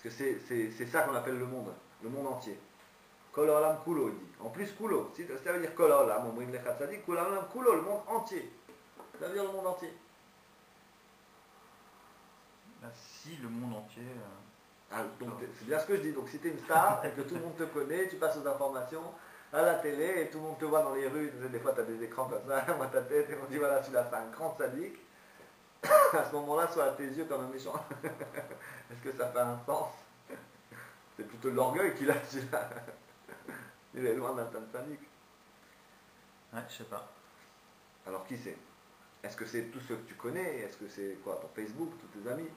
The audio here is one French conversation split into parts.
Parce que c'est ça qu'on appelle le monde entier. Kol olam kulo, il dit. En plus, kulo, ça veut dire kol olam, omrim lechat tzadik, kol olam kulo, le monde entier. Ça veut dire le monde entier. Si le monde entier. Donc c'est bien ce que je dis. Donc si tu es une star et que tout le monde te connaît, tu passes aux informations à la télé et tout le monde te voit dans les rues. Des fois, tu as des écrans comme ça, moi ta tête, et on dit voilà, celui-là, c'est un grand sadique. À ce moment-là, soit à tes yeux comme un méchant. Est-ce que ça fait un sens? C'est plutôt de l'orgueil qu'il a, celui-là. Il est loin d'un sadique. Ouais, je sais pas. Alors qui c'est? Est-ce que c'est tous ceux que tu connais? Est-ce que c'est quoi, ton Facebook, tous tes amis?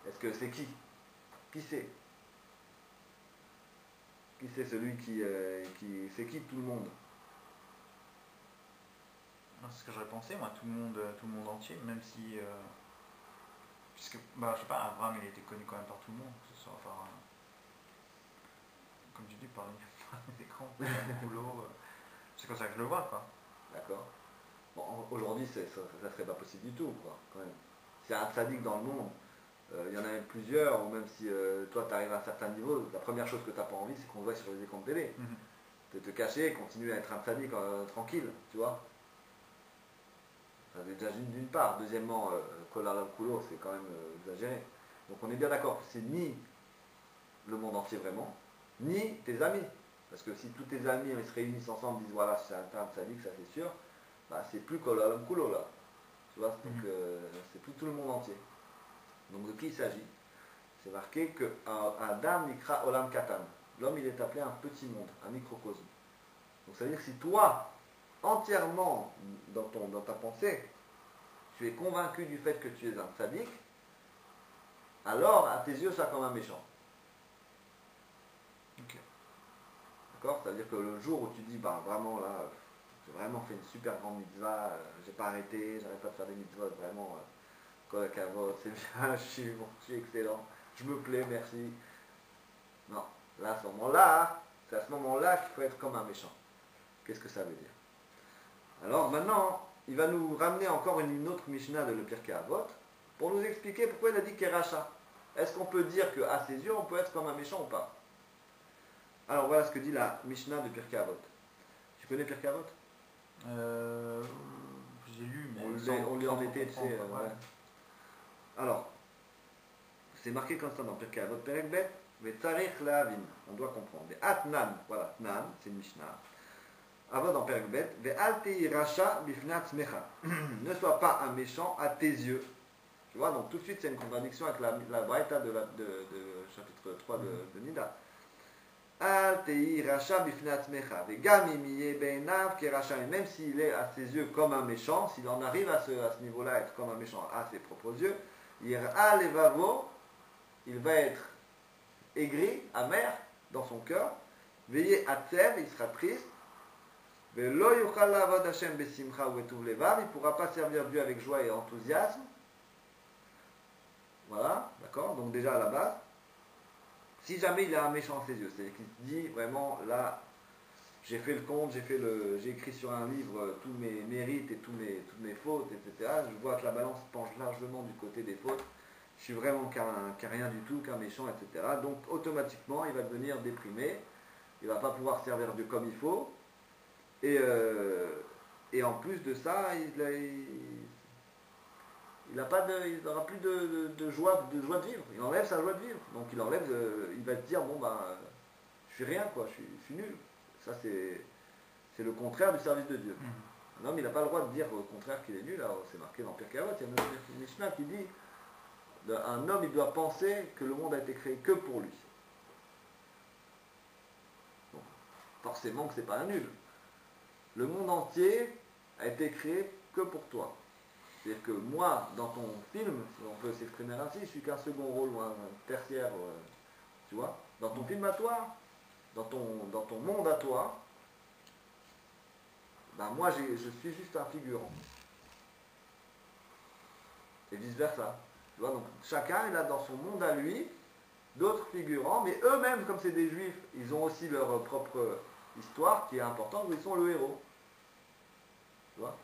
Est-ce que c'est qui? Qui c'est? Qui c'est celui qui c'est qui tout le monde? C'est ce que j'aurais pensé, moi, tout le monde entier, même si. Puisque, bah, je sais pas, Abraham, il a été connu quand même par tout le monde, que ce soit par. Comme tu dis, par les écrans, par le boulot. C'est comme ça que je le vois, quoi. D'accord. Bon, aujourd'hui, ça serait pas possible du tout, quoi, quand même. S'il y a un tzaddik dans le monde, il y en a même plusieurs, ou même si toi, tu arrives à un certain niveau, la première chose que tu n'as pas envie, c'est qu'on voit sur les écrans de télé. De te cacher, continuer à être un tzaddik tranquille, tu vois. Ça, déjà d'une part. Deuxièmement, Kol Olam Kulo, c'est quand même exagéré. Donc on est bien d'accord, c'est ni le monde entier vraiment, ni tes amis. Parce que si tous tes amis ils se réunissent ensemble, disent voilà, c'est un tzaddik, ça c'est sûr, bah, c'est plus Kol Olam Kulo là. Tu vois, donc c'est plus tout le monde entier. Donc de qui il s'agit? C'est marqué que Adam Nikra Olam Katan. L'homme il est appelé un petit monde, un microcosme. Donc ça veut dire que si toi, entièrement dans ta pensée, tu es convaincu du fait que tu es un tzaddik, alors à tes yeux ça comme un méchant. Ok. D'accord? C'est-à-dire que le jour où tu dis, bah vraiment là, j'ai vraiment fait une super grande mitzvah, j'ai pas arrêté, j'arrête pas de faire des mitzvahs, vraiment, kol hakavod, c'est bien, je suis excellent, je me plais, merci. Non, là à ce moment-là, c'est à ce moment-là qu'il faut être comme un méchant. Qu'est-ce que ça veut dire? Alors maintenant, il va nous ramener encore une autre Mishnah de le Pirkei Avot pour nous expliquer pourquoi il a dit Keracha. Est-ce qu'on peut dire qu'à ses yeux, on peut être comme un méchant ou pas? Alors voilà ce que dit la Mishnah de Pirkei Avot. Tu connais Pirkei Avot? J'ai lu, mais on lui en mettait, tu sais. ouais. Alors, c'est marqué comme ça dans Pirkei Avot, Perek Bet, Vetzarich Lehavin. On doit comprendre. Atnan, voilà, Tnan, c'est une Mishnah. Avot dans Perek Bet, Ve'al tei racha bifnei atzmecha. Ne sois pas un méchant à tes yeux. Tu vois, donc tout de suite c'est une contradiction avec la braïta de chapitre 3 de Nida. Al tei racha bifnei atzmecha. Ve'gam im yeh be'einav keracha. Et même s'il est à ses yeux comme un méchant, s'il en arrive à ce niveau-là, être comme un méchant à ses propres yeux, yir'a levavo, il va être aigri, amer dans son cœur. Veillez atzev, il sera triste. Il ne pourra pas servir Dieu avec joie et enthousiasme. Voilà, d'accord? Donc déjà à la base, si jamais il a un méchant à ses yeux, c'est-à-dire qu'il se dit vraiment là, j'ai fait le compte, j'ai écrit sur un livre tous mes mérites et toutes mes fautes, etc. Je vois que la balance penche largement du côté des fautes. Je suis vraiment qu'un rien du tout, qu'un méchant, etc. Donc automatiquement, il va devenir déprimé. Il ne va pas pouvoir servir Dieu comme il faut. Et en plus de ça, il n'aura plus de joie de vivre. Il enlève sa joie de vivre. Donc il va se dire bon ben, je suis rien quoi, je suis nul. Ça c'est le contraire du service de Dieu. Un homme il n'a pas le droit de dire au contraire qu'il est nul. Alors c'est marqué dans Pirkei Avot, il y a une Mishnah qui dit un homme il doit penser que le monde a été créé que pour lui. Bon, forcément que c'est pas un nul. Le monde entier a été créé que pour toi. C'est-à-dire que moi, dans ton film, si on peut s'exprimer ainsi, je suis qu'un second rôle ou un tertiaire, tu vois. Dans ton film à toi, dans ton monde à toi, ben moi je suis juste un figurant. Et vice-versa. Tu vois, donc chacun il a dans son monde à lui d'autres figurants, mais eux-mêmes, comme c'est des juifs, ils ont aussi leur propre histoire qui est importante, où ils sont le héros. Tu vois?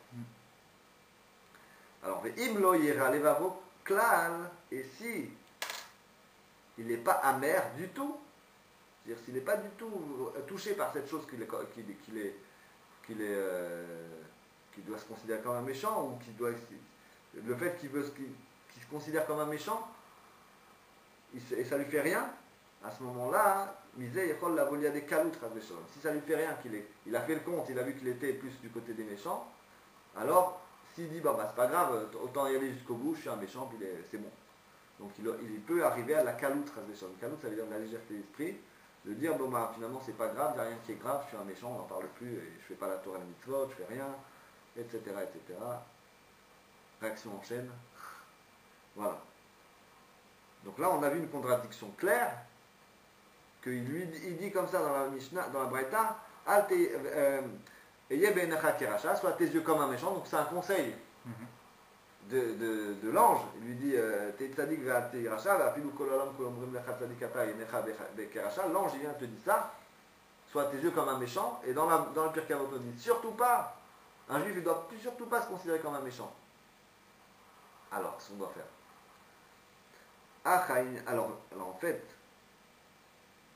Alors, im lo yera levavo klal, et si il n'est pas amer du tout. C'est-à-dire s'il n'est pas du tout touché par cette chose qu'il doit se considérer comme un méchant, ou le fait qu'il se considère comme un méchant, et ça lui fait rien, à ce moment-là, misé yachol la volia des kalout. Si ça lui fait rien, il a fait le compte, il a vu qu'il était plus du côté des méchants, alors s'il dit bah c'est pas grave, autant y aller jusqu'au bout, je suis un méchant, puis c'est bon. Donc il peut arriver à la kalout. Kalout, ça veut dire de la légèreté d'esprit, de dire bon bah finalement c'est pas grave, il n'y a rien qui est grave, je suis un méchant, on n'en parle plus, et je fais pas la Torah et la mitzvot, je fais rien, etc. etc. Réaction en chaîne. Voilà. Donc là on a vu une contradiction claire, il dit comme ça dans la Mishnah, dans la Braïta, soit tes yeux comme un méchant, donc c'est un conseil de l'ange. Il lui dit l'ange il vient te dire ça, soit tes yeux comme un méchant, et dans le Pirkei Avot on dit surtout pas, un juif il doit surtout pas se considérer comme un méchant. Alors qu'est-ce qu'on doit faire? Alors en fait,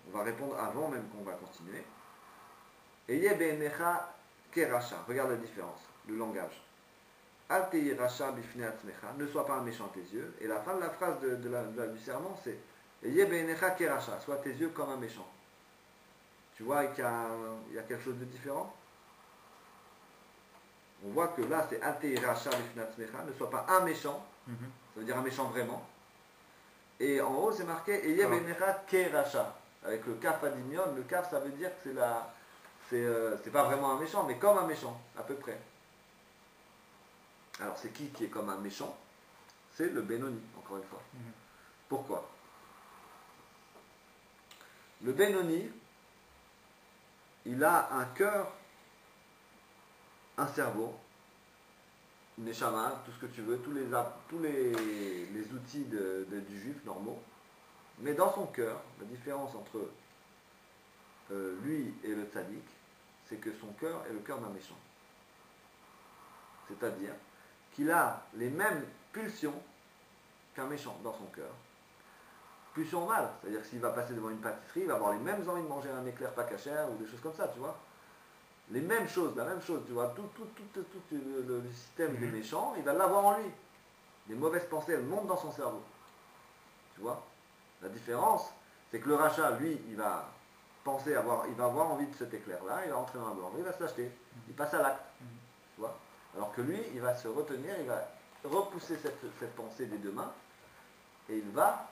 on va répondre avant même qu'on va continuer. Eye be'enecha keracha. Regarde la différence, le langage. Al te'i racha bifnei atzmecha. Ne sois pas un méchant à tes yeux. Et la fin de la phrase du sermon, c'est Eye be'enecha keracha. Sois tes yeux comme un méchant. Tu vois qu'il y a quelque chose de différent. On voit que là, c'est Al te'i racha bifnei atzmecha. Ne sois pas un méchant. Ça veut dire un méchant vraiment. Et en haut, c'est marqué Eye be'enecha keracha. Avec le kaf adimion, le kaf ça veut dire que c'est pas vraiment un méchant, mais comme un méchant, à peu près. Alors c'est qui est comme un méchant? C'est le Benoni, encore une fois. Pourquoi? Le Benoni, il a un cœur, un cerveau, une neshama, tout ce que tu veux, tous les outils du juif normaux. Mais dans son cœur, la différence entre lui et le tzaddik, c'est que son cœur est le cœur d'un méchant. C'est-à-dire qu'il a les mêmes pulsions qu'un méchant dans son cœur. Pulsions mal, c'est-à-dire que s'il va passer devant une pâtisserie, il va avoir les mêmes envies de manger un éclair pas cachère ou des choses comme ça, tu vois. Les mêmes choses, la même chose, tu vois. Tout le système des méchants, il va l'avoir en lui. Les mauvaises pensées, elles montent dans son cerveau. Tu vois. La différence, c'est que le rachat, lui, il va avoir envie de cet éclair-là, il va rentrer dans la boulangerie, il va se l'acheter, il passe à l'acte, tu vois. Alors que lui, il va se retenir, il va repousser cette pensée des deux mains, et il va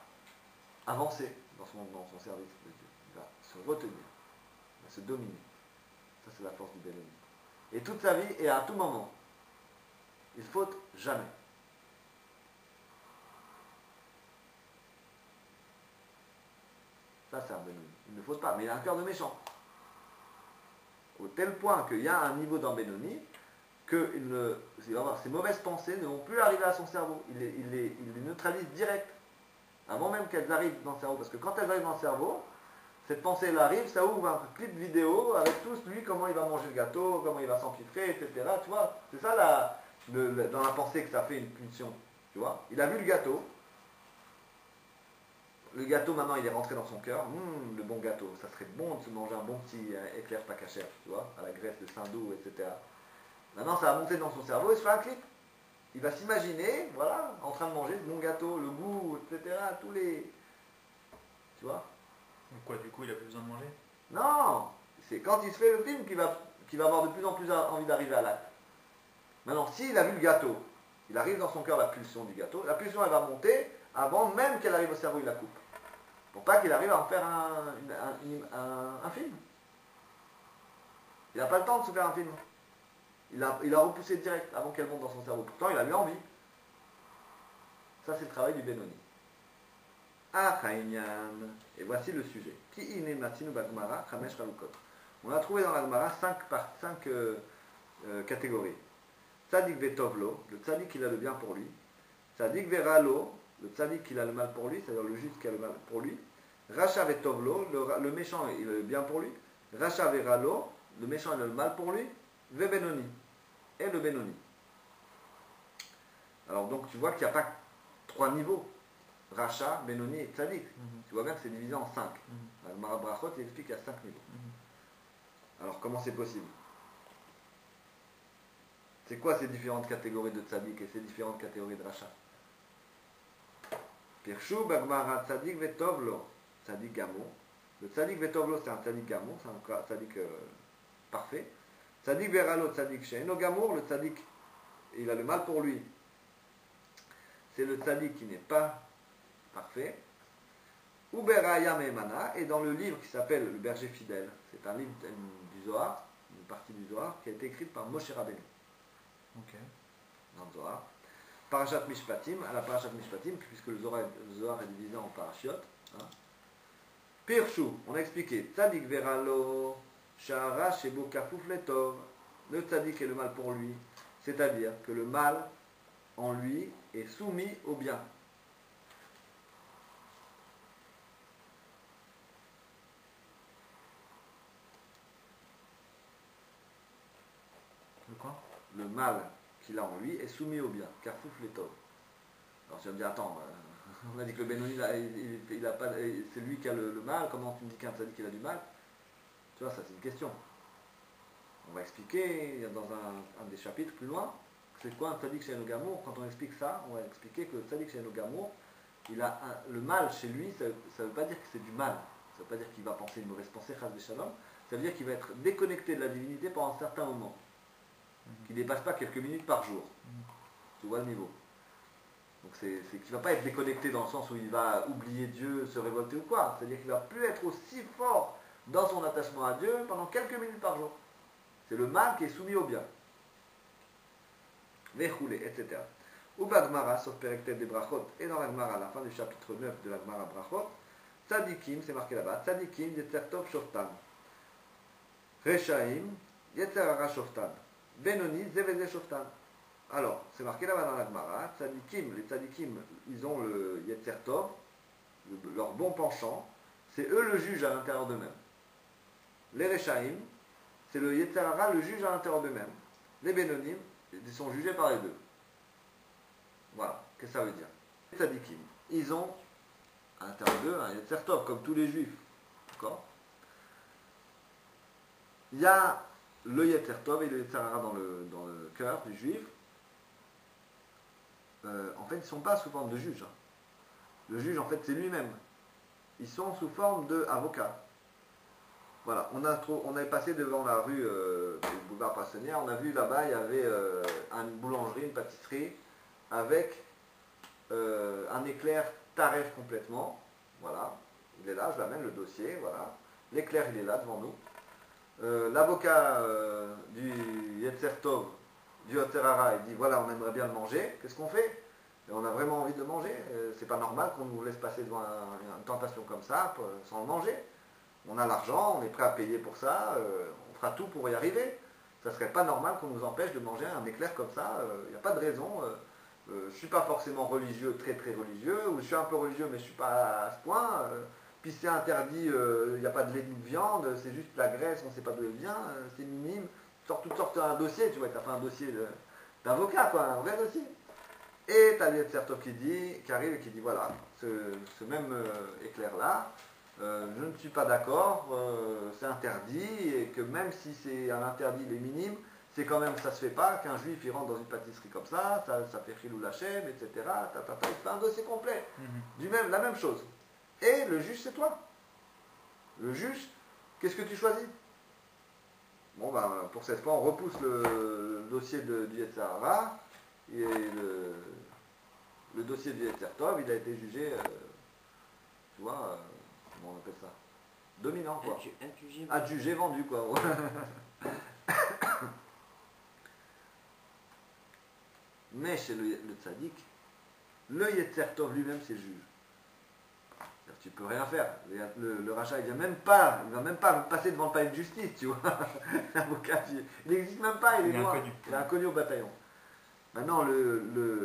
avancer dans son service de Dieu. Il va se retenir, il va se dominer. Ça, c'est la force du Benoni. Et toute sa vie, et à tout moment, il ne faute jamais. Ça, c'est un Benoni. Il ne faute pas, mais il a un cœur de méchant. Au tel point qu'il y a un niveau dans Benoni qu'il va avoir ses mauvaises pensées ne vont plus arriver à son cerveau. Il les neutralise direct, avant même qu'elles arrivent dans le cerveau. Parce que quand elles arrivent dans le cerveau, cette pensée elle arrive, ça ouvre un clip vidéo avec tous lui, comment il va manger le gâteau, comment il va s'empiffrer, etc. Tu vois, c'est ça dans la pensée que ça fait une pulsion. Tu vois, il a vu le gâteau. Le gâteau, maintenant, il est rentré dans son cœur. Le bon gâteau, ça serait bon de se manger un bon petit éclair pas cachère, tu vois, à la graisse de saindoux, etc. Maintenant, ça va monter dans son cerveau et se fait un clip. Il va s'imaginer, voilà, en train de manger ce bon gâteau, le goût, etc. Tous les... Tu vois. Donc quoi, du coup, il a plus besoin de manger? Non, c'est quand il se fait le film qu'il va avoir de plus en plus envie d'arriver à l'acte. Maintenant, s'il a vu le gâteau, il arrive dans son cœur la pulsion du gâteau. La pulsion, elle va monter avant même qu'elle arrive au cerveau, il la coupe. Pour pas qu'il arrive à en faire un film. Il n'a pas le temps de se faire un film. Il a repoussé direct avant qu'elle monte dans son cerveau. Pourtant, il a eu envie. Ça, c'est le travail du Benoni. Ah, Chaïnian. Et voici le sujet. Ki ine matinu bagmara, chamesh chalukot. On a trouvé dans la Gemara 5 catégories. Tzadik vetovlo, le tzadik il a le bien pour lui. Tzadik veralo, le tzadik il a le mal pour lui, c'est-à-dire le juste qui a le mal pour lui. Racha vetovlo, le méchant il a le bien pour lui. Racha veralo, le méchant il a le mal pour lui. Ve Benoni, et le Benoni. Alors donc tu vois qu'il n'y a pas 3 niveaux. Racha, Benoni et Tzadik. Mhm. Tu vois bien que c'est divisé en 5. Mhm. Le Gemara Brachot, il explique qu'il y a 5 niveaux. Mhm. Alors comment c'est possible? C'est quoi ces différentes catégories de Tzadik et ces différentes catégories de Racha? Pirshu, Bagmara, Tzadik, Vetovlo, Tzadik Gamo. Le Tzadik Vetovlo, c'est un Tzadik Gamo, c'est un Tzadik parfait. Tzadik Veralo, Tzadik Sheino Gamour, le Tzadik, il a le mal pour lui. C'est le Tzadik qui n'est pas parfait. Uberaya Memana, et dans le livre qui s'appelle Le Berger Fidèle, c'est un livre du Zohar, une partie du Zohar, qui a été écrite par Moshe Rabbeinu. Ok. Dans le Zohar. Parashat Mishpatim, à la Parashat Mishpatim, puisque le Zohar est divisé en parashiot. Hein. Pirshu, on a expliqué, Tzadik Veralo, Shahara Shebo Kafouf Letov. Le Tzadik est le mal pour lui, c'est-à-dire que le mal en lui est soumis au bien. Le quoi? Le mal qu'il a en lui est soumis au bien. Kafouf Letov. Alors tu vas me dire, attends, on a dit que le Benoni, il a pas, c'est lui qui a le mal, comment tu me dis qu'un Tzadik il a du mal? Tu vois, ça c'est une question. On va expliquer, dans un des chapitres plus loin, c'est quoi un Tzadik chez Gamour. Quand on explique ça, on va expliquer que le Tzadik chez Gamour, le mal chez lui, ça ne veut pas dire que c'est du mal. Ça ne veut pas dire qu'il va penser une mauvaise pensée, Chas Shalom. Ça veut dire qu'il va être déconnecté de la divinité pendant un certain moment. Qui ne dépasse pas quelques minutes par jour. Tu vois le niveau. Donc c'est qu'il ne va pas être déconnecté dans le sens où il va oublier Dieu, se révolter ou quoi. C'est-à-dire qu'il ne va plus être aussi fort dans son attachement à Dieu pendant quelques minutes par jour. C'est le mal qui est soumis au bien. Vechoulé, etc. Ou Bagmara, sauf Perektet des Brachot, et dans la Gemara, à la fin du chapitre 9 de la Gemara Brachot, Tzadikim, c'est marqué là-bas, Tzadikim, Yetzer Tov Shoftan. Rechaim, Yetzer Hara Shoftan. Benoni, Zeveze Shoftan. Alors, c'est marqué là-bas dans la Gemara, Tzadikim, les Tzadikim, ils ont le Yetzer Tov, leur bon penchant, c'est eux le juge à l'intérieur d'eux-mêmes. Les Rechaim, c'est le Yetzer Hara, le juge à l'intérieur d'eux-mêmes. Les Benonim, ils sont jugés par les deux. Voilà, qu'est-ce que ça veut dire? Les Tzadikim, ils ont à l'intérieur d'eux un Yetzer Tov, comme tous les juifs. D'accord? Il y a le Yetzer Tov et le Yetzer Hara dans le cœur du juif. En fait, ils ne sont pas sous forme de juge. Le juge, en fait, c'est lui-même. Ils sont sous forme d'avocat. Voilà, on est passé devant la rue le boulevard Poissonnière, on a vu là-bas, il y avait une boulangerie, une pâtisserie, avec un éclair taref complètement. Voilà, il est là, je l'amène, le dossier, voilà. L'éclair, il est là devant nous. L'avocat du Yetzer Tov, du Yetzer Hara, il dit, voilà, on aimerait bien le manger, qu'est-ce qu'on fait? Et on a vraiment envie de le manger, c'est pas normal qu'on nous laisse passer devant une tentation comme ça, sans le manger. On a l'argent, on est prêt à payer pour ça, on fera tout pour y arriver. Ça serait pas normal qu'on nous empêche de manger un éclair comme ça, il n'y a pas de raison. Je ne suis pas forcément religieux, très très religieux, ou je suis un peu religieux mais je ne suis pas à ce point. Puis c'est interdit, il n'y a pas de lait ni de viande, c'est juste la graisse, on ne sait pas d'où elle vient, c'est minime. Tu sors toutes sortes d'un dossier, tu vois, tu as fait un dossier d'avocat, quoi, un vrai dossier. Et tu as Yetzer Tov qui arrive et qui dit voilà, ce même éclair-là, je ne suis pas d'accord, c'est interdit, et que même si c'est un interdit, il est minime, c'est quand même, ça se fait pas, qu'un juif il rentre dans une pâtisserie comme ça fait chilou lachem, etc. Il fait un dossier complet, la même chose. Et le juge, c'est toi. Le juge, qu'est-ce que tu choisis? Bon, ben, pour cette fois, on repousse le dossier du Yetzer Hara, et le dossier du Yetzer Tov, il a été jugé, tu vois, comment on appelle ça? Dominant, quoi. Adjugé, vendu, quoi. Mais chez le tzaddik, le Yetzer Tov lui-même, c'est le juge. Tu peux rien faire. Le rachat, il ne va même pas passer devant le palais de justice, tu vois. L'avocat, il n'existe même pas, il est loin. Il est inconnu au bataillon. Maintenant,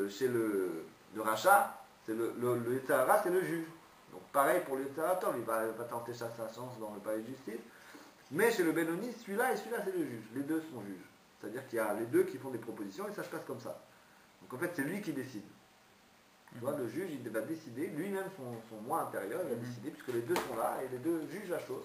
chez le rachat, c'est le Yetzer Hara, c'est le juge. Donc pareil pour le Yetzer Hara, il va tenter sa chance dans le palais de justice. Mais chez le Benoni, celui-là et celui-là, c'est le juge. Les deux sont juges. C'est-à-dire qu'il y a les deux qui font des propositions et ça se passe comme ça. Donc en fait, c'est lui qui décide. Tu vois, le juge, il va décider, lui-même son moi intérieur, il va décider, puisque les deux sont là, et les deux jugent la chose.